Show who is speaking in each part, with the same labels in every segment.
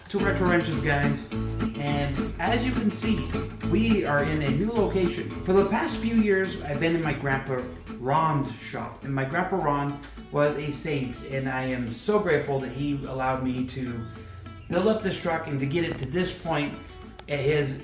Speaker 1: to Retro Wrenches, guys, and as you can see, we are in a new location. For the past few years, I've been in my Grandpa Ron's shop, and my Grandpa Ron was a saint, and I am so grateful that he allowed me to build up this truck and to get it to this point at his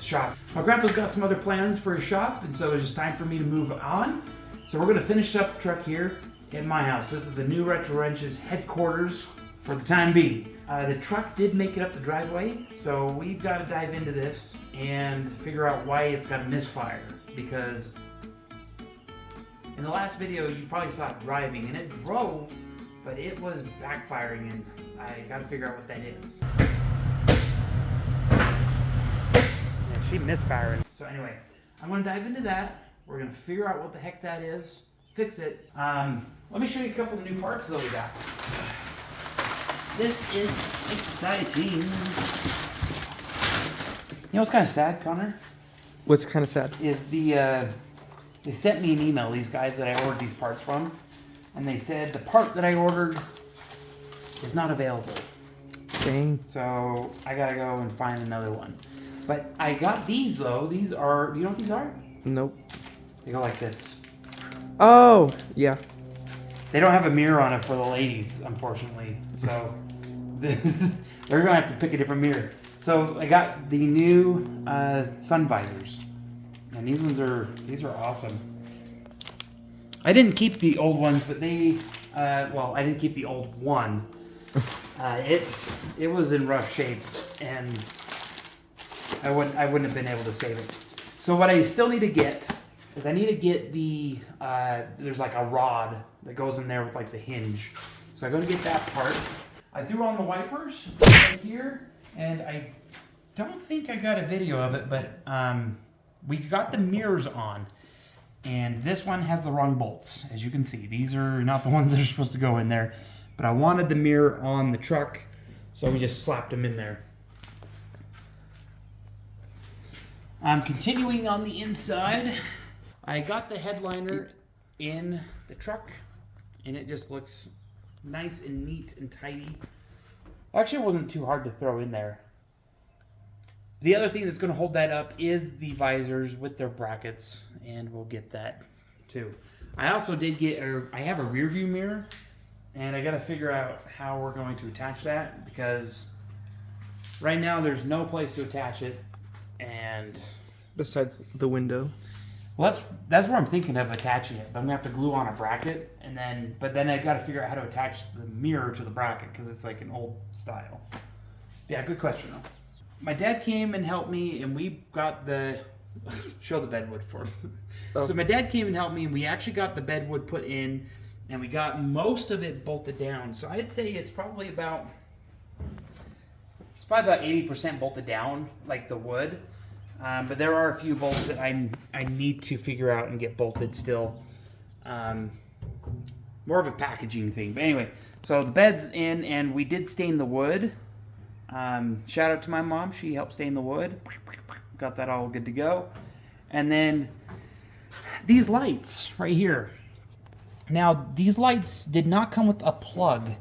Speaker 1: shop. My grandpa's got some other plans for his shop, and so it's just time for me to move on. So we're going to finish up the truck here at my house. This is the new Retro Wrenches headquarters for the time being. The truck did make it up the driveway, so we've got to dive into this and figure out why it's got a misfire, because in the last video you probably saw it driving, and it drove, but it was backfiring, and I got to figure out what that is. Yeah, she misfiring. So anyway, I'm going to dive into that. We're going to figure out what the heck that is, fix it. Let me show you a couple of new parts that we got. This is exciting. You know what's kind of sad, Connor?
Speaker 2: What's kind of sad?
Speaker 1: Is they sent me an email, these guys that I ordered these parts from, and they said the part that I ordered is not available.
Speaker 2: Dang.
Speaker 1: So I gotta go and find another one. But I got these though. These are, do you know what these are?
Speaker 2: Nope.
Speaker 1: They go like this.
Speaker 2: Oh, yeah.
Speaker 1: They don't have a mirror on it for the ladies, unfortunately. So they're gonna have to pick a different mirror. So I got the new sun visors, and these are awesome. I didn't keep the old ones, but they well, I didn't keep the old one. It was in rough shape, and I wouldn't have been able to save it. So what I still need to get is I need to get the there's like a rod that goes in there with like the hinge. So I'm gonna get that part. I threw on the wipers right here, and I don't think I got a video of it, but we got the mirrors on, and this one has the wrong bolts. As you can see, these are not the ones that are supposed to go in there, but I wanted the mirror on the truck, so we just slapped them in there. I'm continuing on the inside. I got the headliner in the truck, and it just looks nice and neat and tidy. Actually, it wasn't too hard to throw in there. The other thing that's going to hold that up is the visors with their brackets, and we'll get that too. I also did get I have a rear view mirror, and I got to figure out how we're going to attach that, because right now there's no place to attach it, and
Speaker 2: Besides the window.
Speaker 1: well, that's where I'm thinking of attaching it, but I'm gonna have to glue on a bracket, and then I got to figure out how to attach the mirror to the bracket, because it's like an old style. Yeah, good question though. My dad came and helped me, and we got the show the bedwood for me.
Speaker 2: Oh.
Speaker 1: So my dad came and helped me, and we actually got the bedwood put in, and we got most of it bolted down. So I'd say it's probably about 80% bolted down, like the wood. But there are a few bolts that I need to figure out and get bolted still. More of a packaging thing. But anyway, so the bed's in, and we did stain the wood. Shout out to my mom. She helped stain the wood. Got that all good to go. And then these lights right here. Now, these lights did not come with a plug.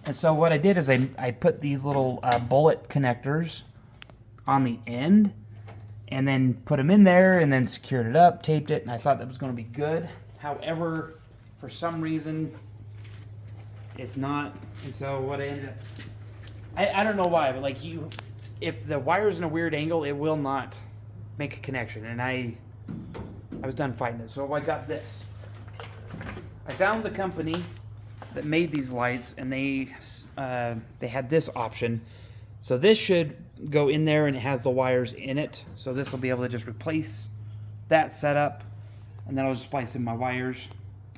Speaker 1: And so what I did is I put these little bullet connectors on the end, and then put them in there, and then secured it up, taped it, and I thought that was going to be good. However, for some reason, it's not. And so what I ended up, I don't know why, but like if the wire's in a weird angle, it will not make a connection. And I was done fighting it. So I got this. I found the company that made these lights, and they had this option. So this should go in there, and it has the wires in it. So this will be able to just replace that setup, and then I'll just splice in my wires,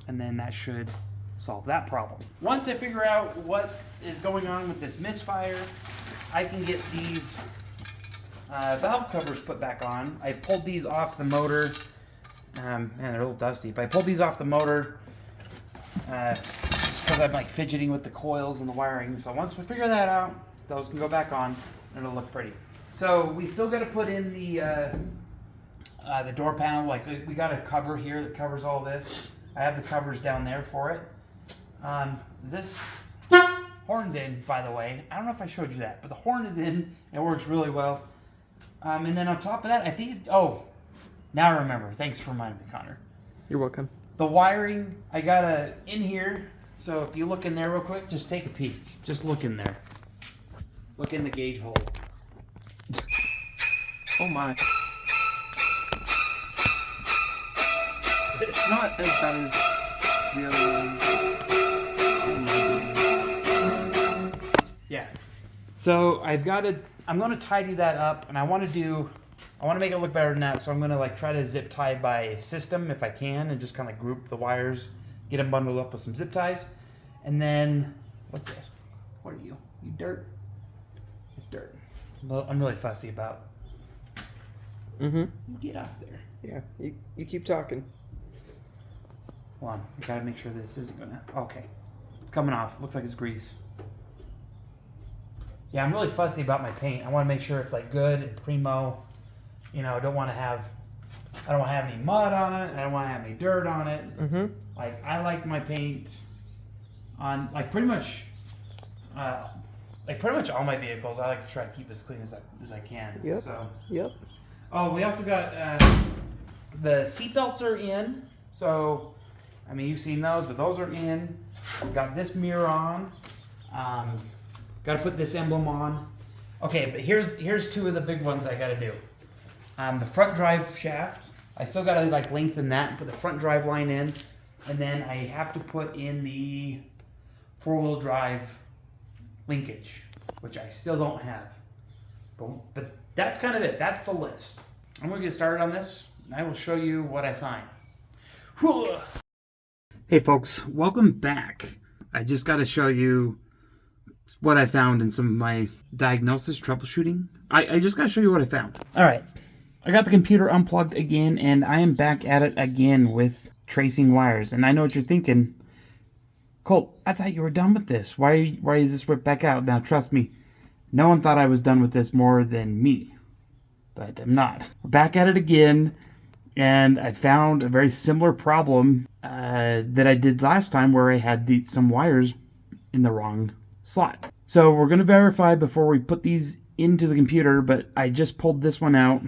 Speaker 1: and then that should solve that problem. Once I figure out what is going on with this misfire, I can get these valve covers put back on. I pulled these off the motor. Man, they're a little dusty, but I pulled these off the motor just because I'm like fidgeting with the coils and the wiring. So once we figure that out, those can go back on, and it'll look pretty. So we still got to put in the door panel. Like we got a cover here that covers all this. I have the covers down there for it. Is this? Horn's in, by the way. I don't know if I showed you that, but the horn is in. It works really well. And then on top of that, I think... Oh, now I remember. Thanks for reminding me, Connor.
Speaker 2: You're welcome.
Speaker 1: The wiring, I got in here. So if you look in there real quick, just take a peek. Just look in there. Look in the gauge hole.
Speaker 2: Oh my.
Speaker 1: It's not as bad as the other one. Yeah. So I'm gonna tidy that up, and I want to make it look better than that. So I'm gonna like try to zip tie by system if I can, and just kind of group the wires, get them bundled up with some zip ties, and then what's this? What are you? You dirt? It's dirt. I'm really fussy about.
Speaker 2: Mm-hmm.
Speaker 1: Get off there.
Speaker 2: Yeah, you keep talking.
Speaker 1: Hold on, I gotta make sure this isn't gonna. Okay, it's coming off. Looks like it's grease. Yeah, I'm really fussy about my paint. I want to make sure it's like good and primo. You know, I don't want to have any mud on it. I don't want to have any dirt on it.
Speaker 2: Mm-hmm.
Speaker 1: Like I like my paint on pretty much all my vehicles. I like to try to keep as clean as I can.
Speaker 2: Yep.
Speaker 1: So.
Speaker 2: Yep.
Speaker 1: Oh, we also got the seat belts are in. So, I mean, you've seen those, but those are in. We've got this mirror on. Got to put this emblem on. Okay, but here's two of the big ones I got to do. The front drive shaft. I still got to like lengthen that and put the front drive line in, and then I have to put in the four-wheel drive linkage, which I still don't have. But that's kind of it. That's the list. I'm going to get started on this, and I will show you what I find. Hey folks, welcome back. I just got to show you what I found in some of my diagnosis troubleshooting. I just got to show you what I found. All right. I got the computer unplugged again, and I am back at it again with tracing wires. And I know what you're thinking. Colt, I thought you were done with this. Why is this ripped back out? Now, trust me, no one thought I was done with this more than me. But I'm not. We're back at it again, and I found a very similar problem that I did last time where I had some wires in the wrong slot. So we're going to verify before we put these into the computer, but I just pulled this one out,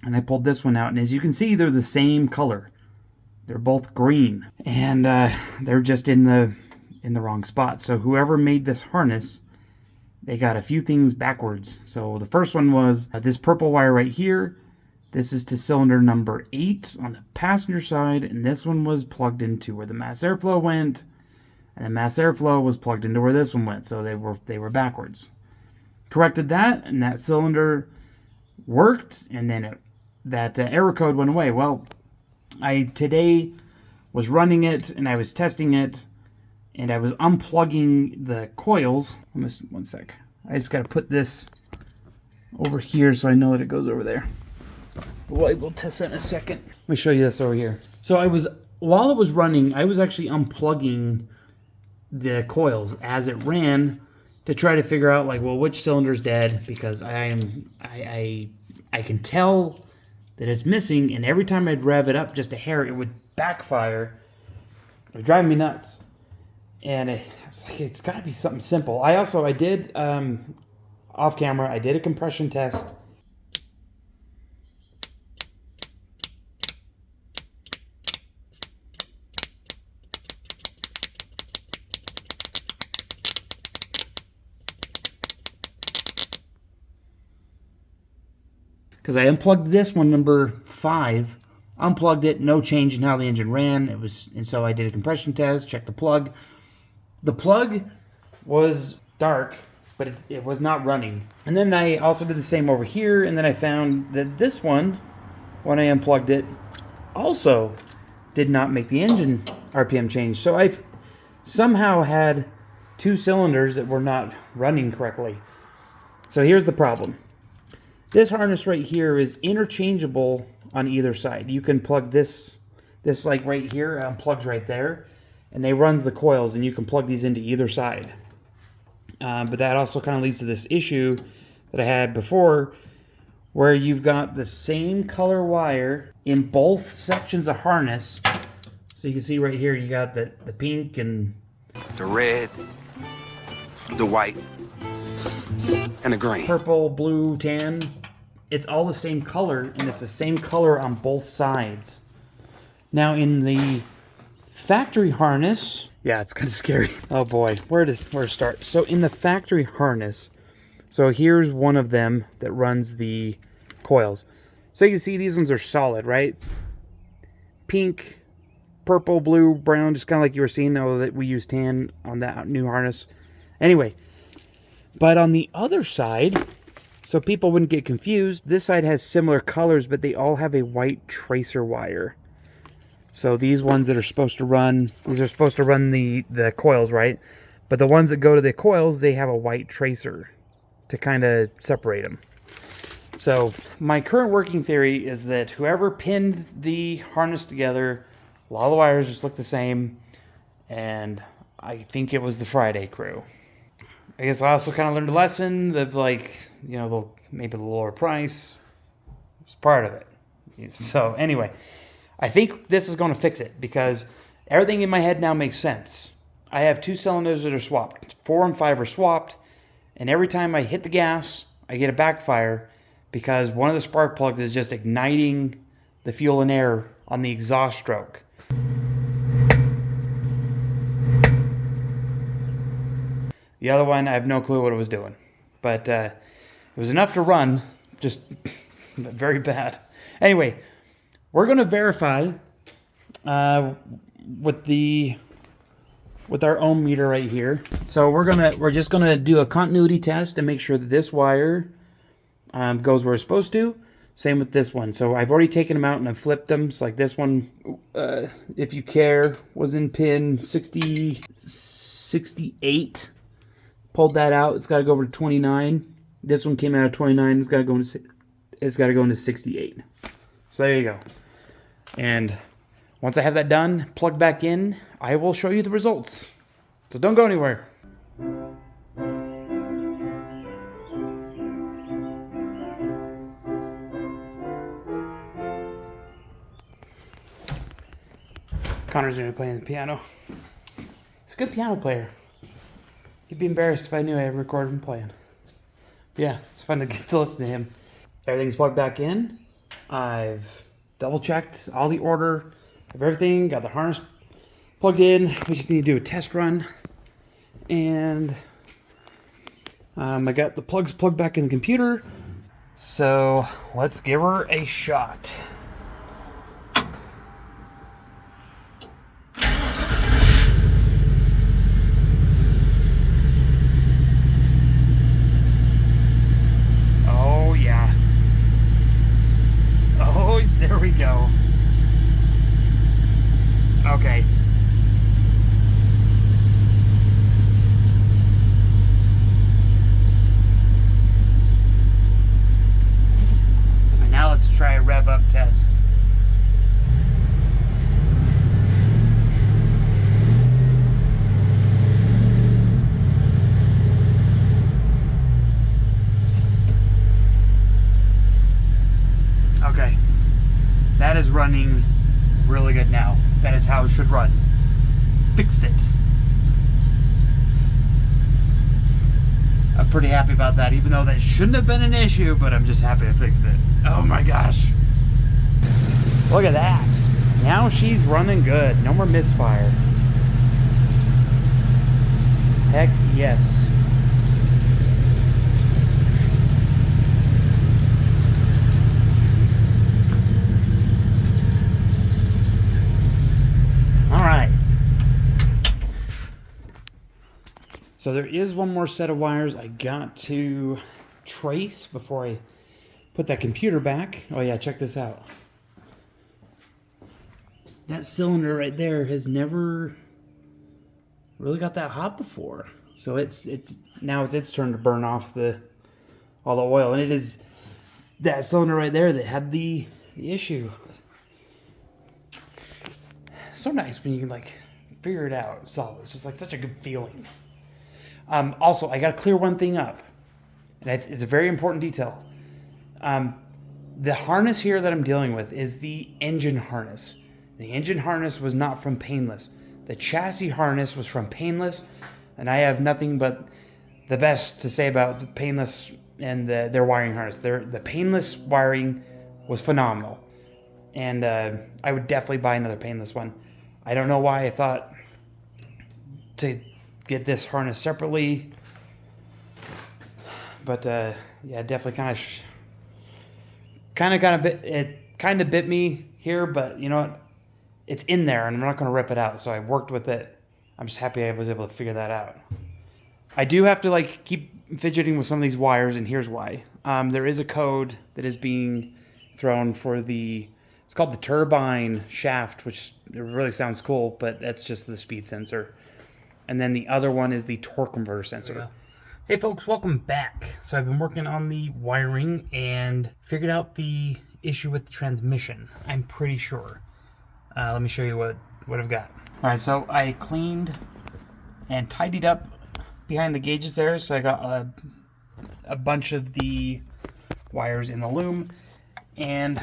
Speaker 1: and I pulled this one out, and as you can see, they're the same color. They're both green, and they're just in the wrong spot. So whoever made this harness, they got a few things backwards. So the first one was this purple wire right here. This is to cylinder number 8 on the passenger side, and this one was plugged into where the mass airflow went, and the mass airflow was plugged into where this one went. So they were backwards. Corrected that, and that cylinder worked, and then that error code went away. Well, I today was running it, and I was testing it, and I was unplugging the coils. One sec. I just got to put this over here so I know that it goes over there. We'll test that in a second. Let me show you this over here. So while it was running, I was actually unplugging the coils as it ran to try to figure out which cylinder's dead, because I can tell that it's missing, and every time I'd rev it up just a hair, it would backfire. It was driving me nuts. And I was like, it's got to be something simple. I did, off camera, I did a compression test. Because I unplugged this one, number 5, unplugged it, no change in how the engine ran. And so I did a compression test, checked the plug. The plug was dark, but it was not running. And then I also did the same over here, and then I found that this one, when I unplugged it, also did not make the engine RPM change. So I somehow had 2 cylinders that were not running correctly. So here's the problem. This harness right here is interchangeable on either side. You can plug this right here, plugs right there, and they runs the coils, and you can plug these into either side. But that also kind of leads to this issue that I had before, where you've got the same color wire in both sections of harness. So you can see right here, you got the pink and
Speaker 3: the red, the white, and the green.
Speaker 1: Purple, blue, tan. It's all the same color, and it's the same color on both sides. Now in the factory harness, yeah, it's kind of scary. Oh boy, where to start? So in the factory harness, so here's one of them that runs the coils. So you can see these ones are solid, right? Pink, purple, blue, brown, just kind of like you were seeing, although that we use tan on that new harness. Anyway, but on the other side, so people wouldn't get confused, this side has similar colors, but they all have a white tracer wire. So these ones that are supposed to run, these are supposed to run the coils, right? But the ones that go to the coils, they have a white tracer to kind of separate them. So my current working theory is that whoever pinned the harness together, a lot of the wires just look the same, and I think it was the Friday crew. I guess I also kind of learned a lesson that, like, you know, maybe the lower price was part of it. So anyway, I think this is going to fix it because everything in my head now makes sense. I have 2 cylinders that are swapped. 4 and 5 are swapped, and every time I hit the gas, I get a backfire because one of the spark plugs is just igniting the fuel and air on the exhaust stroke. The other one, I have no clue what it was doing. But it was enough to run, just very bad. Anyway, we're going to verify with our ohm meter right here. So we're just gonna do a continuity test and make sure that this wire goes where it's supposed to. Same with this one. So I've already taken them out and I've flipped them. So like this one, if you care, was in pin 68. Pulled that out. It's got to go over to 29. This one came out of 29. It's got to go into 68. So there you go. And once I have that done, plugged back in, I will show you the results. So don't go anywhere. Connor's gonna be playing the piano. He's a good piano player. He'd be embarrassed if I knew I recorded him playing. But yeah, it's fun to get to listen to him. Everything's plugged back in. I've double checked all the order of everything. Got the harness plugged in. We just need to do a test run. And I got the plugs plugged back in the computer. So let's give her a shot. There we go. Okay. And now let's try a rev up test. Okay. That is running really good now. That is how it should run. Fixed it. I'm pretty happy about that, even though that shouldn't have been an issue, but I'm just happy I fixed it. Oh my gosh. Look at that. Now she's running good. No more misfire. Heck yes. So there is one more set of wires I got to trace before I put that computer back. Oh yeah, check this out. That cylinder right there has never really got that hot before. So it's now it's its turn to burn off all the oil, and it is that cylinder right there that had the issue. So nice when you can like figure it out. So it's just like such a good feeling. Also, I got to clear one thing up, and it's a very important detail. The harness here that I'm dealing with is the engine harness. The engine harness was not from Painless. The chassis harness was from Painless, and I have nothing but the best to say about the painless and their wiring harness. The painless wiring was phenomenal. And I would definitely buy another painless one. I don't know why I thought to get this harness separately. But yeah, definitely kind of bit me here, but you know what? It's in there and I'm not going to rip it out. So I worked with it. I'm just happy I was able to figure that out. I do have to like keep fidgeting with some of these wires, and here's why. There is a code that is being thrown for it's called the turbine shaft, which it really sounds cool, but that's just the speed sensor. And then the other one is the torque converter sensor. Hey folks, welcome back. So I've been working on the wiring and figured out the issue with the transmission, I'm pretty sure. Let me show you what I've got. All right, so I cleaned and tidied up behind the gauges there. So I got a bunch of the wires in the loom, and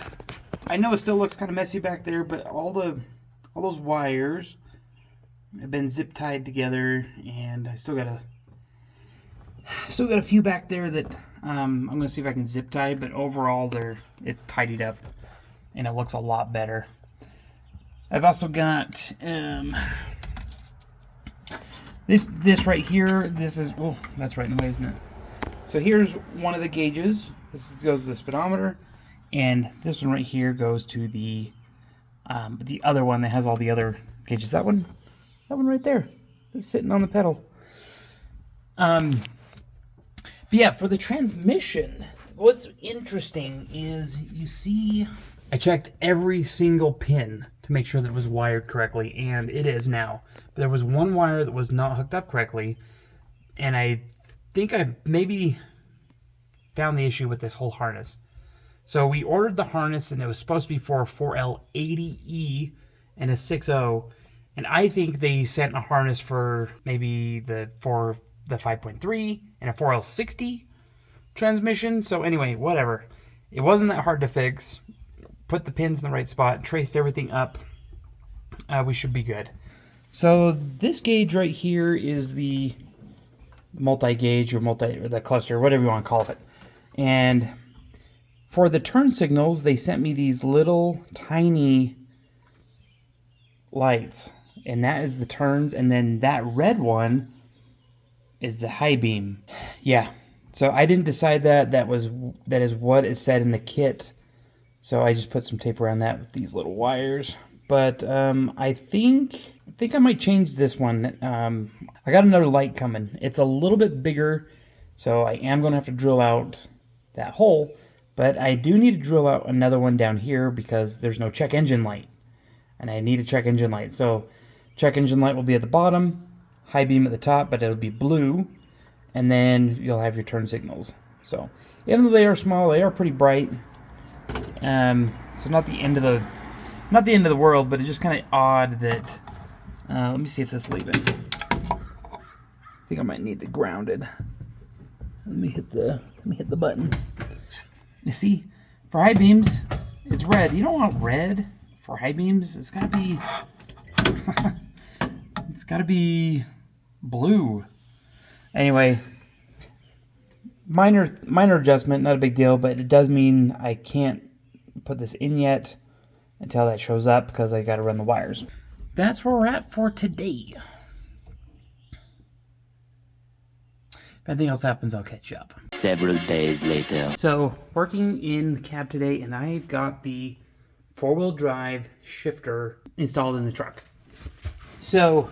Speaker 1: I know it still looks kind of messy back there, but all those wires have been zip tied together, and I still got a few back there that I'm gonna see if I can zip tie, but overall it's tidied up and it looks a lot better. I've also got this right here. This is, oh, that's right in the way, isn't it? So here's one of the gauges. This goes to the speedometer, and this one right here goes to the other one that has all the other gauges. That one right there, that's sitting on the pedal. But yeah, for the transmission, what's interesting is you see, I checked every single pin to make sure that it was wired correctly, and it is now. But there was one wire that was not hooked up correctly, and I think I maybe found the issue with this whole harness. So we ordered the harness, and it was supposed to be for a 4L80E and a 6.0, and I think they sent a harness for maybe the 5.3 and a 4L60 transmission. So anyway, whatever. It wasn't that hard to fix. Put the pins in the right spot, traced everything up. We should be good. So this gauge right here is the multi-gauge or the cluster, whatever you want to call it. And for the turn signals, they sent me these little tiny lights, and that is the turns, and then that red one is the high beam. Yeah, so I didn't decide that is what is said in the kit, so I just put some tape around that with these little wires. But I think I might change this one. I got another light coming. It's a little bit bigger, so I am going to have to drill out that hole, but I do need to drill out another one down here because there's no check engine light, and I need a check engine light. So check engine light will be at the bottom, high beam at the top, but it'll be blue, and then you'll have your turn signals. So even though they are small, they are pretty bright. So not the end of the world, but it's just kind of odd that. Let me see if this will leave it. I think I might need to ground it. Let me hit the button. You see, for high beams, it's red. You don't want red for high beams. It's gotta be. It's gotta be blue. Anyway, minor adjustment, not a big deal, but it does mean I can't put this in yet until that shows up because I got to run the wires. That's where we're at for today. If anything else happens, I'll catch you up.
Speaker 4: Several days later.
Speaker 1: So, working in the cab today, and I've got the four-wheel drive shifter installed in the truck. So,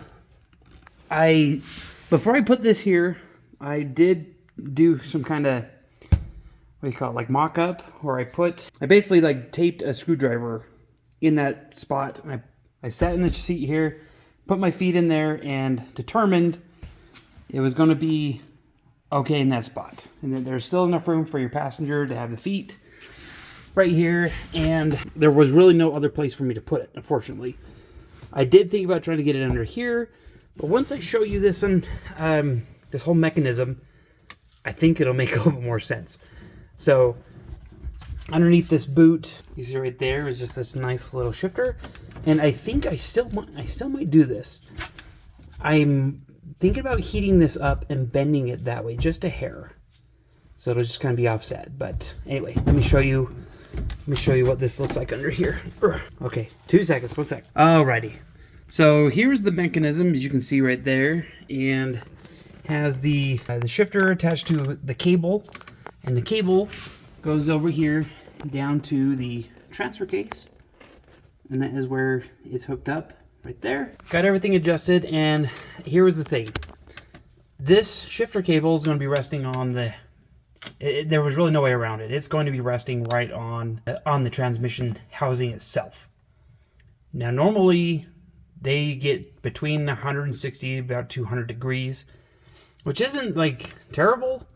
Speaker 1: before I put this here, I did do some kind of, what do you call it, like mock-up, where I basically like taped a screwdriver in that spot. And I sat in the seat here, put my feet in there, and determined it was going to be okay in that spot. And that there's still enough room for your passenger to have the feet right here, and there was really no other place for me to put it, unfortunately. I did think about trying to get it under here, but once I show you this this whole mechanism, I think it'll make a little bit more sense. So underneath this boot, you see right there, is just this nice little shifter, and I think I still might do this. I'm thinking about heating this up and bending it that way, just a hair. So it'll just kind of be offset. But anyway, let me show you what this looks like under here. Okay, 2 seconds, 1 sec. Alrighty. So here's the mechanism, as you can see right there, and has the shifter attached to the cable, and the cable goes over here down to the transfer case, and that is where it's hooked up right there. Got everything adjusted, and here was the thing. This shifter cable is going to be resting on the there was really no way around it. It's going to be resting right on the transmission housing itself. Now normally they get between 160 about 200 degrees, which isn't like terrible,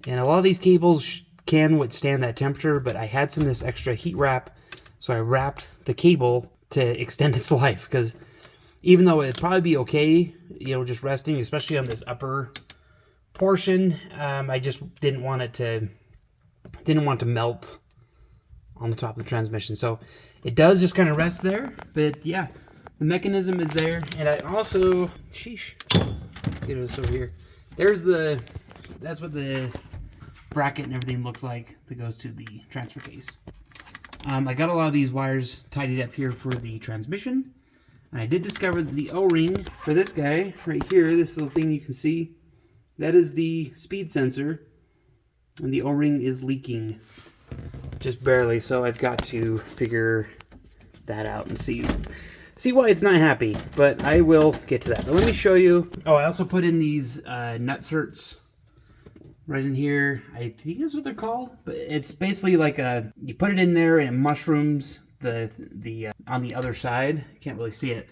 Speaker 1: and a lot of these cables can withstand that temperature, but I had some of this extra heat wrap, so I wrapped the cable to extend its life, because even though it'd probably be okay, you know, just resting, especially on this upper portion, I just didn't want it to melt on the top of the transmission. So it does just kind of rest there, but yeah, the mechanism is there. And I also, sheesh, get this over here. That's what the bracket and everything looks like that goes to the transfer case. I got a lot of these wires tidied up here for the transmission, and I did discover that the O-ring for this guy right here, this little thing you can see, that is the speed sensor, and the O-ring is leaking just barely, so I've got to figure that out and see why it's not happy, but I will get to that. But let me show you. Oh, I also put in these nutserts right in here. I think that's what they're called, but it's basically like you put it in there and it mushrooms the on the other side. You can't really see it,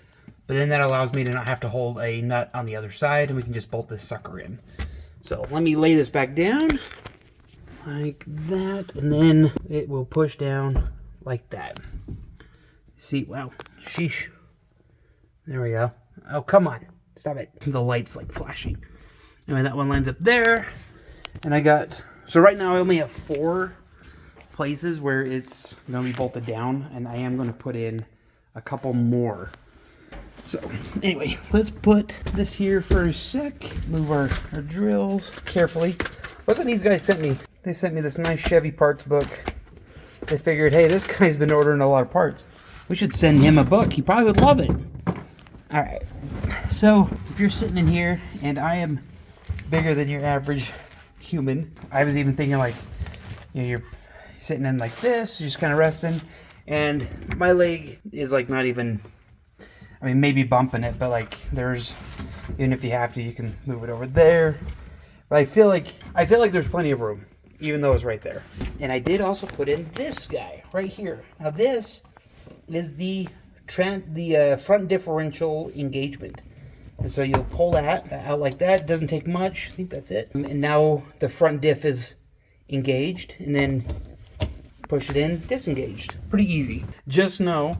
Speaker 1: but then that allows me to not have to hold a nut on the other side, and we can just bolt this sucker in. So let me lay this back down like that, and then it will push down like that. See, wow, sheesh. There we go. Oh, come on, stop it. The light's like flashing. Anyway, that one lines up there, and so right now I only have 4 places where it's going to be bolted down, and I am going to put in a couple more. So anyway, let's put this here for a sec. Move our drills carefully. Look what these guys sent me. They sent me this nice Chevy parts book. They figured, hey, this guy's been ordering a lot of parts. We should send him a book. He probably would love it. All right. So if you're sitting in here, and I am bigger than your average human, I was even thinking like, you know, you're sitting in like this, you're just kind of resting, and my leg is like not even, I mean, maybe bumping it, but like even if you have to, you can move it over there. But I feel like there's plenty of room, even though it's right there. And I did also put in this guy right here. Now this is the front differential engagement. And so you'll pull that out like that. It doesn't take much. I think that's it. And now the front diff is engaged, and then push it in, disengaged. Pretty easy. Just know,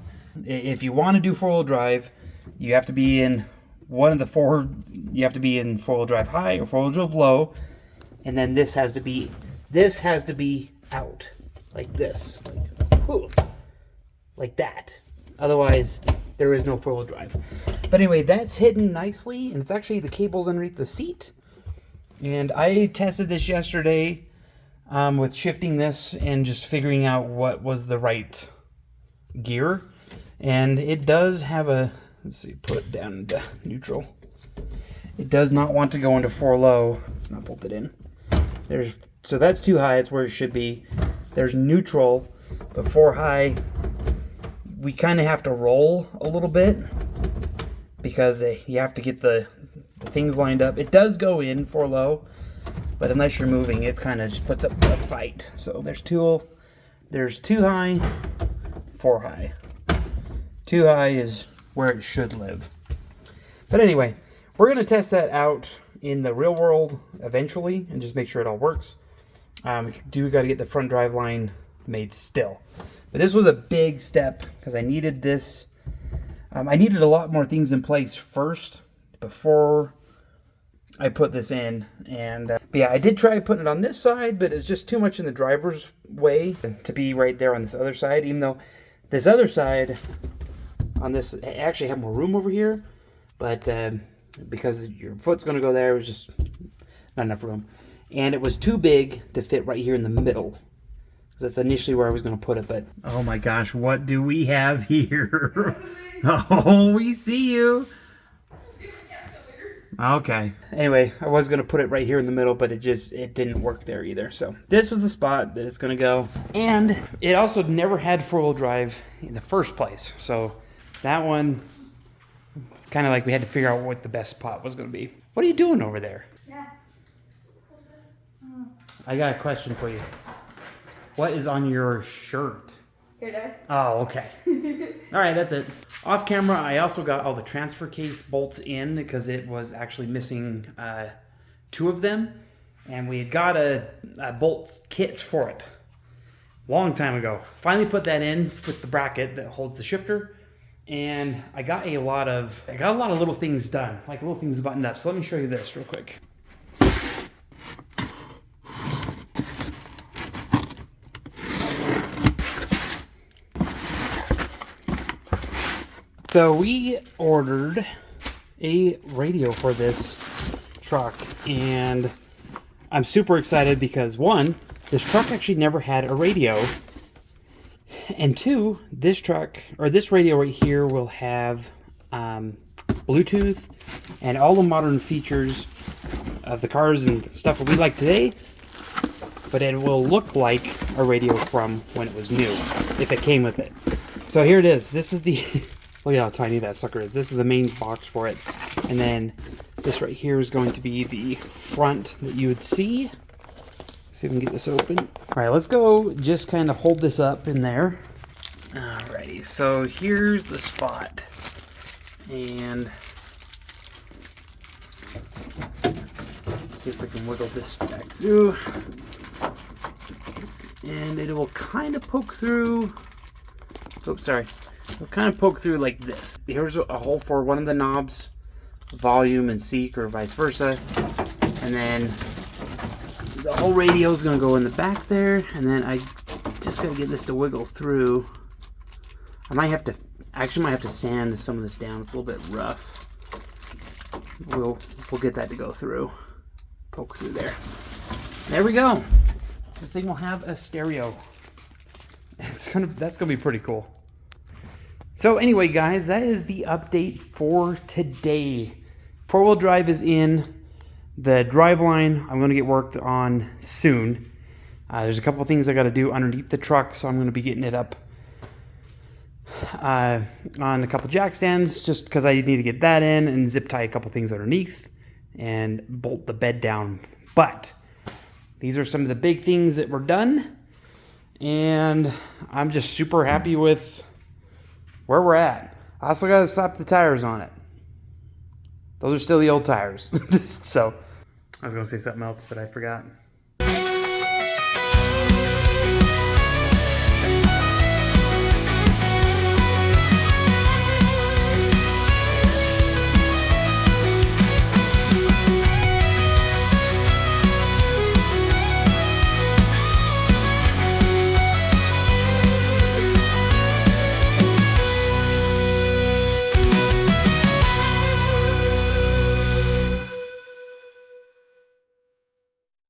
Speaker 1: if you want to do 4-wheel drive, you have to be in one of the 4. You have to be in 4-wheel drive high or 4-wheel drive low, and then this has to be out like this, like that. Otherwise, there is no 4-wheel drive. But anyway, that's hidden nicely, and it's actually the cables underneath the seat. And I tested this yesterday with shifting this and just figuring out what was the right gear. And it does have a, let's see, put it down into neutral. It does not want to go into 4 low. It's not bolted in. So that's 2 high, it's where it should be. There's neutral, but 4 high, we kind of have to roll a little bit because you have to get the things lined up. It does go in 4 low, but unless you're moving, it kind of just puts up a fight. So there's 2 high, 4 high. 2 high is where it should live. But anyway, we're going to test that out in the real world eventually and just make sure it all works. We do got to get the front drive line made still. But this was a big step because I needed this. I needed a lot more things in place first before I put this in. And but yeah, I did try putting it on this side, but it's just too much in the driver's way to be right there on this other side, even though this other side on this, I actually have more room over here, but because your foot's going to go there. It was just not enough room. And it was too big to fit right here in the middle. That's initially where I was going to put it, but... Oh my gosh, what do we have here? Oh, we see you. Okay. Anyway, I was going to put it right here in the middle, but it didn't work there either. So this was the spot that it's going to go. And it also never had four-wheel drive in the first place. So that one, it's kind of like we had to figure out what the best spot was going to be. What are you doing over there?
Speaker 5: Yeah.
Speaker 1: I got a question for you. What is on your shirt?
Speaker 5: Here, Dad.
Speaker 1: Oh, okay. All right, that's it. Off camera, I also got all the transfer case bolts in because it was actually missing 2 of them. And we had got a bolt kit for it. Long time ago. Finally put that in with the bracket that holds the shifter. And I got a lot of little things done, like little things buttoned up. So let me show you this real quick. So we ordered a radio for this truck, and I'm super excited because 1, this truck actually never had a radio, and 2, this radio right here will have Bluetooth and all the modern features of the cars and stuff that we like today, but it will look like a radio from when it was new, if it came with it. So here it is. This is the... Look at how tiny that sucker is. This is the main box for it. And then this right here is going to be the front that you would see. Let's see if we can get this open. All right, let's go just kind of hold this up in there. Alrighty, so here's the spot. And let's see if we can wiggle this back through. And it will kind of poke through. Oops, sorry. It'll kind of poke through like this. Here's a hole for one of the knobs, volume and seek, or vice versa. And then the whole radio is going to go in the back there. And then I just got to get this to wiggle through. I might have to sand some of this down. It's a little bit rough. We'll get that to go through. Poke through there. There we go. This thing will have a stereo. That's gonna be pretty cool. So anyway, guys, that is the update for today. Four-wheel drive is in. The driveline I'm going to get worked on soon. There's a couple things I got to do underneath the truck, so I'm going to be getting it up on a couple jack stands, just because I need to get that in and zip tie a couple things underneath and bolt the bed down. But these are some of the big things that were done, and I'm just super happy with where we're at. I also got to slap the tires on it. Those are still the old tires. So, I was going to say something else, but I forgot.